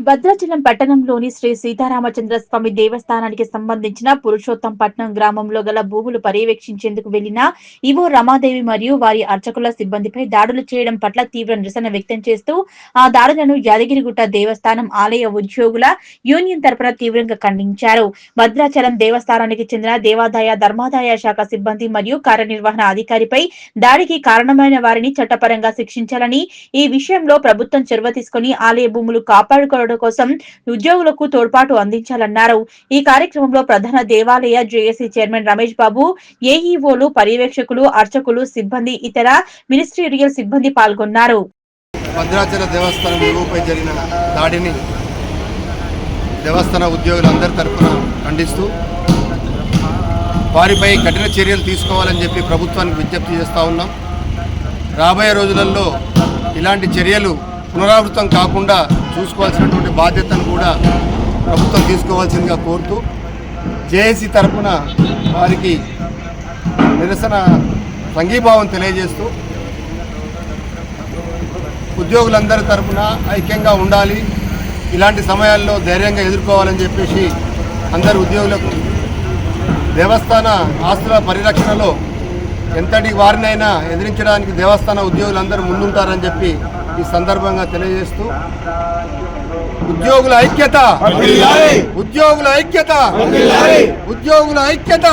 భద్రాచలం పట్టణంలోని శ్రీ సీతారామచంద్ర స్వామి దేవస్థానానికి సంబంధించిన పురుషోత్తంపట్నం గ్రామంలో గల భూములు పర్యవేక్షించేందుకు వెళ్లిన ఈవో రమాదేవి మరియు వారి అర్చకుల సిబ్బందిపై దాడులు చేయడం పట్ల తీవ్ర నిరసన వ్యక్తం చేస్తూ ఆ దాడులను యాదగిరిగుట్ట దేవస్థానం ఆలయ ఉద్యోగుల యూనియన్ తరపున తీవ్రంగా ఖండించారు. భద్రాచలం దేవస్థానానికి చెందిన దేవాదాయ ధర్మాదాయ శాఖ సిబ్బంది మరియు కార్యనిర్వహణ అధికారిపై దాడికి కారణమైన వారిని చట్టపరంగా శిక్షించాలని, ఈ విషయంలో ప్రభుత్వం చొరవ తీసుకుని ఆలయ భూములు కాపాడుకోవడం కోసం ఉద్యోగులకు తోడ్పాటు అందించాలన్నారు. ఈ కార్యక్రమంలో ప్రధాన దేవాలయ జేఏసీ చైర్మన్ రమేష్ బాబు, ఏఈఓలు, పర్యవేక్షకులు, అర్చకులు, సిబ్బంది, ఇతర మినిస్ట్రీరియల్ సిబ్బంది పాల్గొన్నారు. భద్రాచల దేవస్థానం ఈవోపై జరిగిన దాడిని దేవస్థాన ఉద్యోగులందరి తరఫున ఖండిస్తూ వారిపై కఠిన చర్యలు తీసుకోవాలని చెప్పి ప్రభుత్వానికి విజ్ఞప్తి చేస్తూ ఉన్నాం. రాబోయే రోజులలో ఇలాంటి చర్యలు పునరావృతం కాకుండా చూసుకోవాల్సినటువంటి బాధ్యతను కూడా ప్రభుత్వం తీసుకోవాల్సిందిగా కోరుతూ జేఏసీ తరఫున వారికి నిరసన సంఘీభావం తెలియజేస్తూ ఉద్యోగులందరి తరఫున ఐక్యంగా ఉండాలి, ఇలాంటి సమయాల్లో ధైర్యంగా ఎదుర్కోవాలని చెప్పేసి అందరు ఉద్యోగులకు దేవస్థాన ఆస్తుల పరిరక్షణలో ఎంతటి వారినైనా ఎదిరించడానికి దేవస్థాన ఉద్యోగులందరూ ముందుంటారని చెప్పి ఈ సందర్భంగా తెలియజేస్తూ ఉద్యోగుల ఐక్యత, ఉద్యోగుల ఐక్యత, ఉద్యోగుల ఐక్యత.